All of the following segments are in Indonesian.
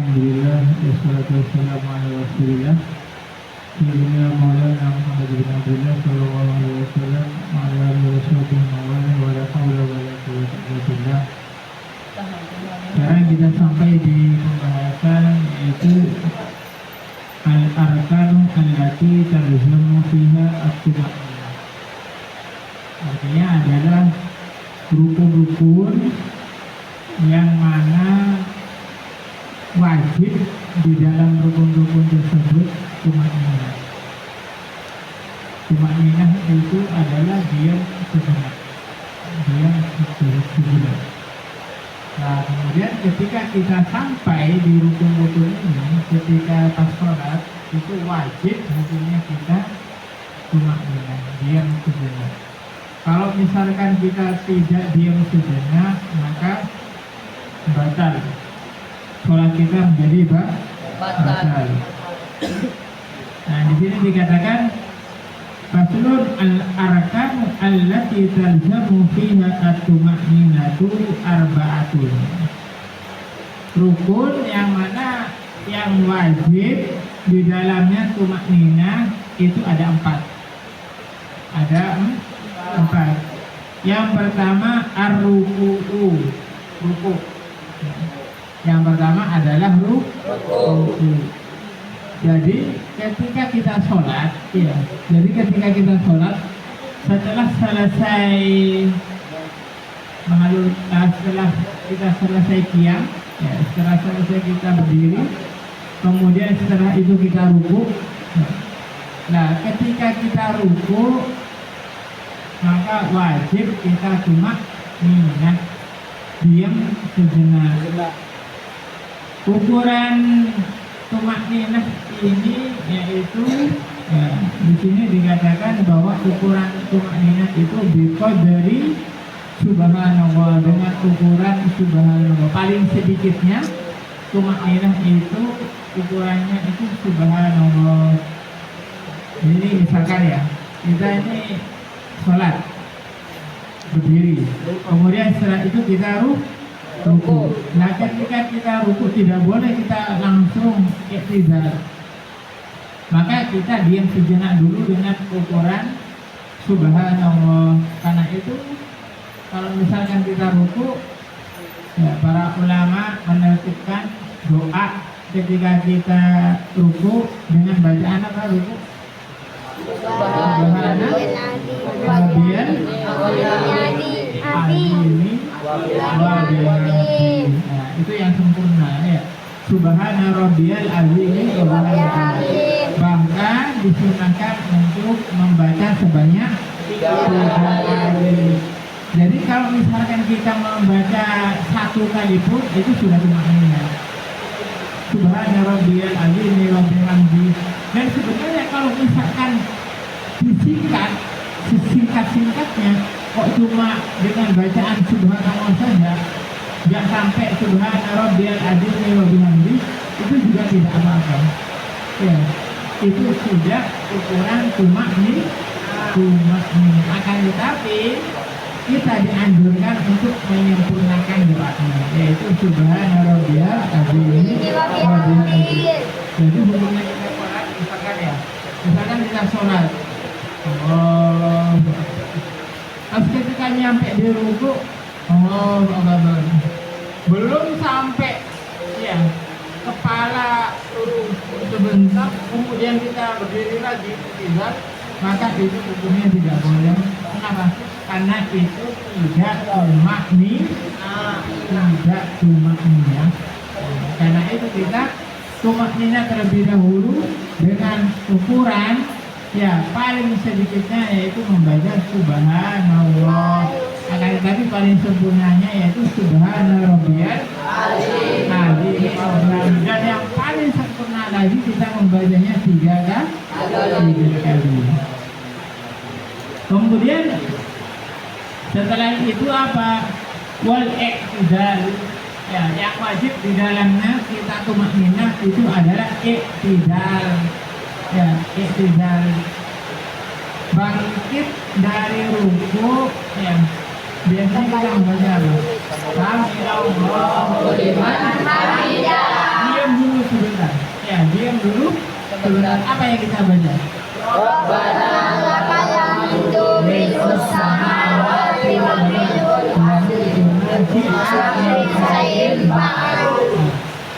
Alhamdulillah, wassalatu wassalamu ala rasulillah Sayyidina Maulana Muhammad bin Abdullah Sallallahu alaihi wasallam Wa ala alihi wa sahbihi wa la hawla wa la quwwata illa billah. Sekarang kita sampai di pembahasan yaitu Al-Arkanu allati talzamu fiha at-tuma'ninah. Artinya adalah rukun-rukun yang mana wajib di dalam rukun-rukun tersebut tuma'ninah. Tuma'ninah itu adalah diam sejenak, diam sejenak. Nah, kemudian ketika kita sampai di rukun-rukun ini, ketika pas sholat itu wajib hukumnya kita tuma'ninah, diam sejenak. Kalau misalkan kita tidak diam sejenak, maka batal. Sholat kita menjadi batal. Nah, di sini dikatakan faslun al-arkan allati talzamu fiha at-tuma'ninatu arba'atun. Rukun yang mana yang wajib di dalamnya tuma'ninah itu ada 4. Ada 4. Yang pertama ar-ruku'u, ruku'. Yang pertama adalah ruku'. Jadi ketika kita sholat, setelah selesai setelah kita selesai qiyam, setelah selesai kita berdiri, kemudian setelah itu kita ruku'. Nah, ketika kita ruku', maka wajib kita tuma'ninah, diam sejenak. Ukuran tuma'ninah ini yaitu di sini dikatakan bahwa ukuran tuma'ninah itu biqadri subhanallah, dengan ukuran subhanallah. Paling sedikitnya tuma'ninah itu ukurannya itu subhanallah. Ini misalkan ya, kita ini sholat berdiri, kemudian setelah itu kita ruku. Nah, ketika kita ruku tidak boleh kita langsung i'tidal, maka kita diam sejenak dulu dengan ukuran subhanallah. Karena itu kalau misalkan kita ruku, ya, para ulama menentukan doa ketika kita ruku dengan bacaan apa ruku? Subhanallah Rabbiyal azim. Nah, itu yang sempurna ya. Subhana Rabbiyal azim. Bahkan disunahkan untuk membaca sebanyak 3 kali. Jadi kalau misalkan kita membaca 1 kali pun itu sudah tuma'ninah. Subhana Rabbiyal azim wa bihamdihi. Dan sebenarnya kalau misalkan disingkat, sesingkat-singkatnya, kok cuma dengan bacaan subhanallah saja, nggak sampai subhana rabbiyal azim wa bihamdihi, itu juga tidak apa-apa. Ya, itu sudah ukuran tuma'ninah. Akan tetapi kita dianjurkan untuk menyempurnakan doanya, yaitu subhana rabbiyal azim wa bihamdihi. Jadi hukumnya kita sholat, misalkan kita sholat, terus ketika nyampe di ruku, belum sampai ya kepala turun sebentar, kemudian kita berdiri lagi, maka itu hukumnya tidak boleh. Kenapa? Karena itu tidak tuma'ninah. Karena itu kita tuma'ninah terlebih dahulu dengan ukuran ya paling sedikitnya yaitu membaca subhanallah. Tetapi paling sempurnanya yaitu subhana rabbiyal azim. Dan yang paling sempurna lagi kita membacanya 3 kali. Kemudian setelah itu apa? Wal i'tidal. Ya, yang wajib di dalamnya kita tuma'ninah itu adalah i'tidal. Ya, i'tidal. Bangkit dari ruku, ya. Biasanya kita membaca apa? Sami Allahu liman hamidah. Diam diam dulu. Sebentar, apa yang kita baca? Rabbana lakal hamdu mil'us samawati wal ardi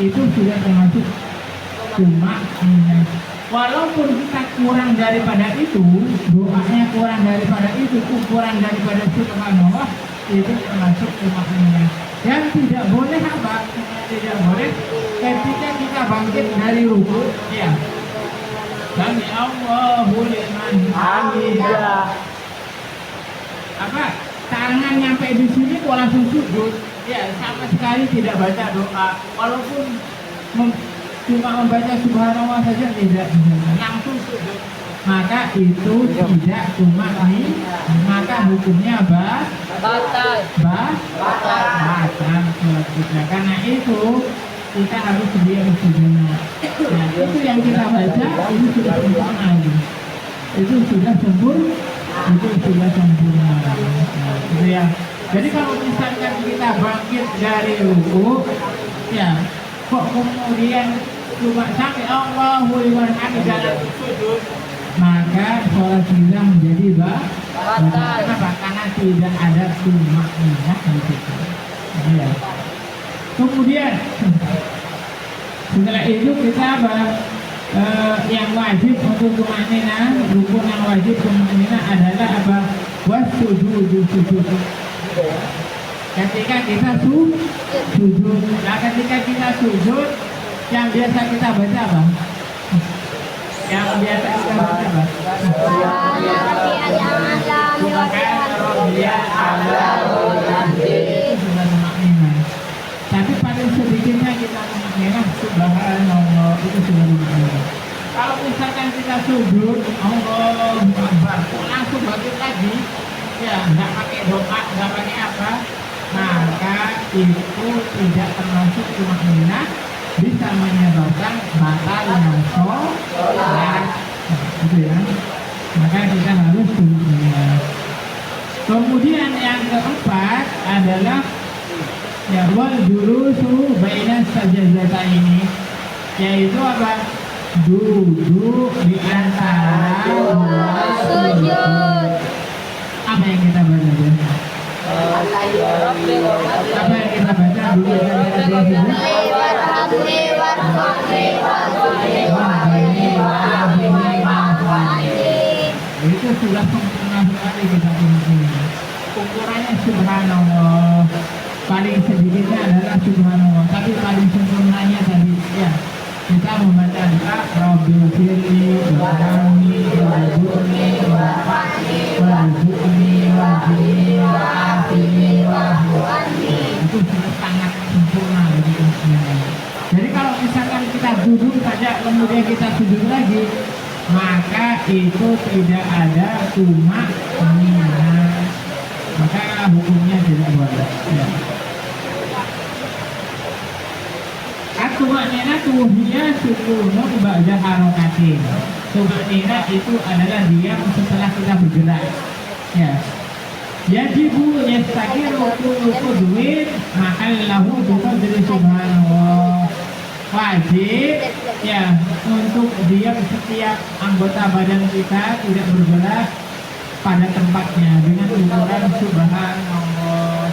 itu sudah termasuk cuma walaupun kita kurang daripada itu, doanya kurang daripada itu, kurang daripada subhanallah, itu termasuk cuma dan tidak boleh apa? Tidak boleh ketika kita bangkit dari ruku, ya. Sami Allahu liman hamidah. Apa? Tangan nyampe di sini kok langsung sujud? Ya, sama sekali tidak baca doa. Walaupun cuma membaca subhanallah saja tidak langsung sujud. Maka itu tidak cuma ini, maka hukumnya batal. Batal sholat kita. Karena itu kita harus sedia sujudnya. Nah, itu yang kita baca itu sudah sempurna. Itu sudah sempurna. Itu sudah sempurna. Nah, itu ya. Jadi kalau misalkan kita bangkit dari ruku, ya, kok kemudian cuma sampai Allahu liman hamidah dalam sujud, maka sholat kita menjadi batal. Kenapa? Karena tidak ada tumakninah di situ. Ya. Kemudian setelah itu kita yang wajib untuk tumakninah, rukun yang wajib tumakninah adalah apa? Sujud. Ketika kita sujud, nah ketika kita sujud, yang biasa kita baca apa? Yang biasa kita baca apa? Tapi paling sedikitnya kita tumakninah subhanallah, itu sudah lumayan. Kalau misalkan kita sujud, Allahu Akbar, langsung bangkit lagi, ya nggak pakai doa, nggak pakai apa, maka itu tidak termasuk tumakninah, bisa menyebabkan batalnya sholat. Gitu ya. Maka kita harus tumakninah. Kemudian yang keempat adalah ya wal julusu baina sajdataini, yaitu apa? Duduk di antara dua sujud. Apa yang kita baca? Apa yang kita baca dulu di antara dua sujud? Itu sudah sempurna sekali kita ini. Ukurannya subhanallah. Paling sedikitnya adalah subhanallah, tapi paling sempurnanya tadi ya kita membaca doa Rabbil firli warhamni warzuqni warfa'ni warzuqni warjini wa'afini warzuqni. Itu sudah sangat sempurna begitu. Jadi kalau misalkan kita duduk saja kemudian kita sujud lagi, maka itu tidak ada tumakninah, maka hukumnya tidak boleh. Ya. Tumakninah tuhiyah sukunun ba'da harokatin. Tumakninah itu adalah diam setelah kita bergerak. Ya. Yajibu yastakiru kullu qudwin mahallahu biqadri subhanallah. Wajib ya untuk diam setiap anggota badan kita tidak bergerak pada tempatnya dengan ukuran subhanallah.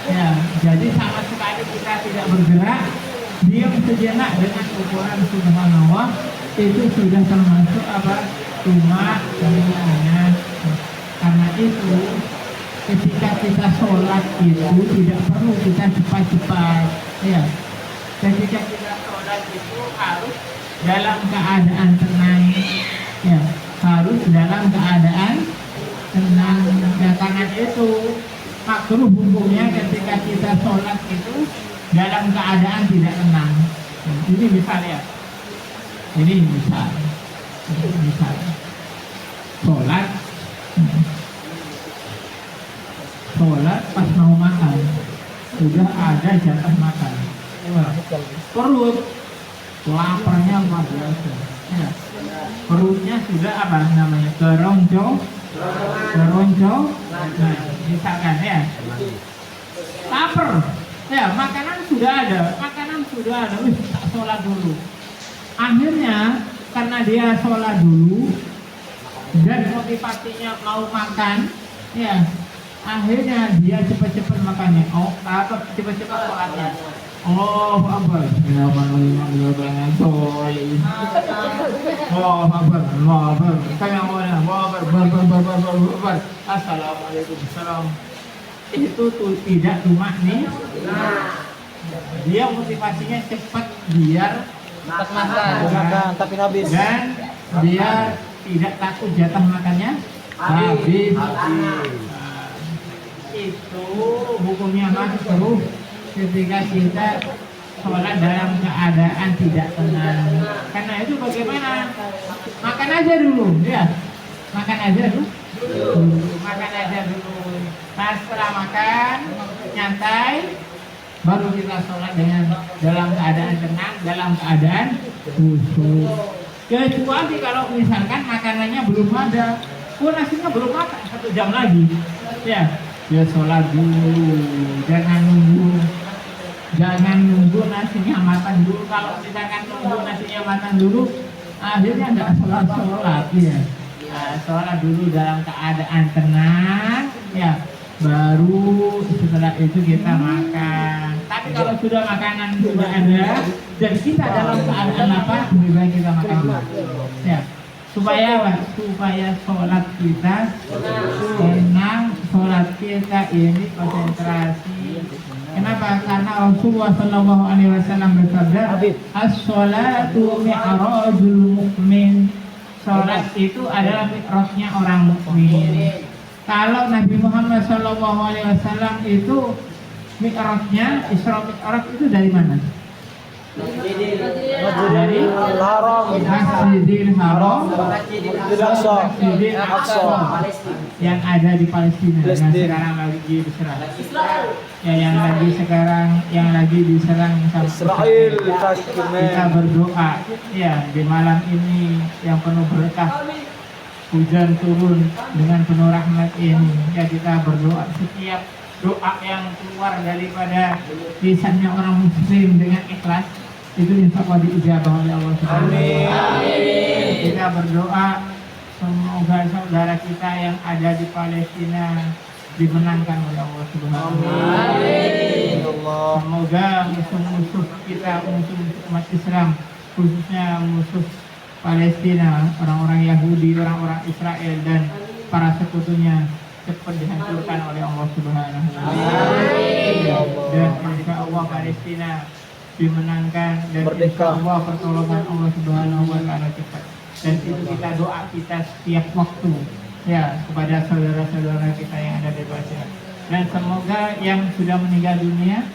Ya, jadi sama sekali kita tidak bergerak, diam sejenak dengan ukuran subhanallah, itu sudah termasuk apa? Tumakninah. Karena itu ketika kita sholat itu tidak perlu kita cepat-cepat. Ya, ketika kita sholat itu harus dalam keadaan tenang. Ya, harus dalam keadaan tenang. Ya, karena itu makruh hukumnya ketika kita sholat itu dalam keadaan tidak tenang. Ini misalnya, ini misal sholat pas mau makan sudah ada jatah makan, perut laparnya luar biasa, ya. Perutnya sudah apa namanya keroncong, nah, misalkan ya lapar. Ya, makanan sudah ada, tak sholat dulu. Akhirnya karena dia sholat dulu dan motivasinya mau makan, ya akhirnya dia cepat-cepat makannya. Oh, apa cepat-cepat sholatnya? Oh, apa? Ya, Kayak Assalamualaikum. Itu tuh tidak cuma nih. Dia motivasinya cepat biar makan tapi habis. dan dia tidak takut jatah makannya habis. Itu hukumnya makruh ketika kita sholat dalam keadaan tidak tenang. Karena itu bagaimana? Makan aja dulu, ya. Makan aja dulu. Makan aja dulu. Nah, setelah makan, nyantai, baru kita sholat dengan dalam keadaan tenang, dalam keadaan khusyuk. Kecuali kalau misalkan makanannya belum ada, nasinya belum makan 1 jam lagi, ya sholat dulu, jangan nunggu nasinya matang dulu. Kalau misalkan nunggu nasinya matang dulu, akhirnya nggak sholat, ya. Nah, sholat dulu dalam keadaan tenang, ya. Baru setelah itu kita makan. Tapi kalau sudah makanan sudah ada dan kita dalam keadaan lapar, lebih baik kita makan dulu. Ya, supaya apa? Supaya sholat kita tenang, sholat kita ini konsentrasi. Kenapa? Karena Rasulullah Shallallahu Alaihi Wasallam bersabda, as-sholatu mi'rajul mukmin. Sholat itu adalah mi'rajnya orang mukmin. Kalau Nabi Muhammad SAW itu mi'rajnya, Isra Mi'raj itu dari mana? Dari Masjidil Haram, Masjidil Aqsa yang ada di Palestina, yang sekarang lagi diserang. Ya, yang lagi diserang sama Israel. Kita berdoa, ya, di malam ini yang penuh berkah, hujan turun dengan penuh rahmat ini, ya kita berdoa. Setiap doa yang keluar daripada lisannya orang muslim dengan ikhlas itu insya Allah diijabah oleh Allah Subhanahu wa Ta'ala. Kita berdoa semoga saudara kita yang ada di Palestina dimenangkan oleh Allah Subhanahu wa Ta'ala. Semoga musuh-musuh kita, musuh umat Islam, khususnya musuh Palestina, orang-orang Yahudi, orang-orang Israel dan para sekutunya cepat dihancurkan oleh Allah Subhanahu wa Ta'ala. Dan insya Allah Palestina dimenangkan dan insya Allah pertolongan Allah Subhanahu wa Ta'ala cepat. Dan itu kita doa kita setiap waktu, ya, kepada saudara-saudara kita yang ada di Palestina. Dan semoga yang sudah meninggal dunia,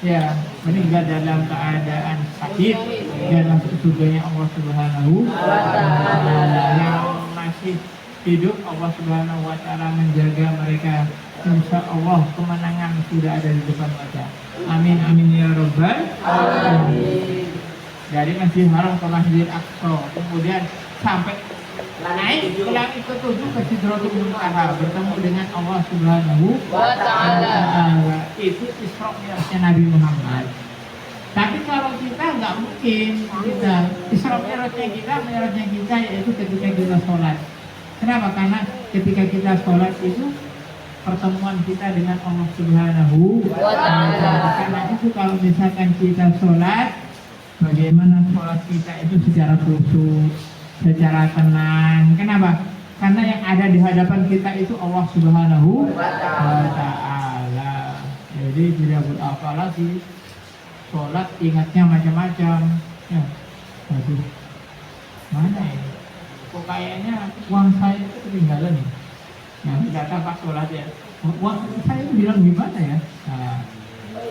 ya, meninggal dalam keadaan sakit dan masuk surganya Allah Subhanahu wa Ta'ala. Yang masih hidup Allah Subhanahu wa Ta'ala menjaga mereka. Insya Allah kemenangan sudah ada di depan mata. Amin amin ya rabbal alamin. Dari Masjidil Haram ke Masjidil Aqsa, kemudian sampai naik ke langit ke-7 ke Sidratul Muntaha, bertemu dengan Allah Subhanahu wa Ta'ala. Itu Isra Mi'rajnya Nabi Muhammad. Tapi kalau kita nggak mungkin, kita Isra Mi'rajnya kita yaitu ketika kita sholat. Kenapa? Karena ketika kita sholat itu pertemuan kita dengan Allah Subhanahu wa Ta'ala. Karena itu kalau misalkan kita sholat, bagaimana sholat kita itu secara khusyuk, secara tenang. Kenapa? Karena yang ada di hadapan kita itu Allah Subhanahu wa Ta'ala. Jadi tidak berapa lagi sholat, ingatnya macam-macam. Ya, aduh, mana ini? Kok kayaknya uang saya itu ketinggalan nih. Nah, data pas sholat ya. Uang saya itu bilang gimana ya? Nah,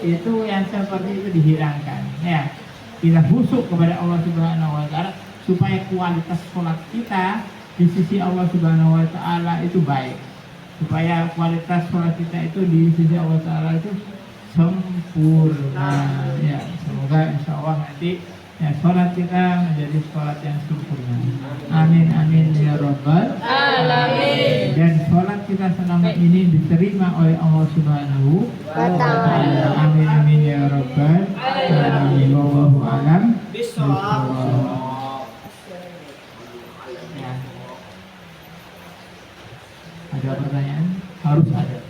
itu yang seperti itu dihilangkan. Ya, kita khusyuk kepada Allah Subhanahu wa Ta'ala supaya kualitas sholat kita di sisi Allah Subhanahu wa Ta'ala itu baik. Supaya kualitas sholat kita itu di sisi Allah Ta'ala itu sempurna. Ya, semoga insya Allah nanti ya sholat kita menjadi sholat yang sempurna. Amin amin ya rabbal alamin. Dan sholat kita selama ini diterima oleh Allah Subhanahu wa Ta'ala. Amin amin ya rabbal alamin. Wallahu a'lam bishawab. Ada pertanyaan? Harus ada.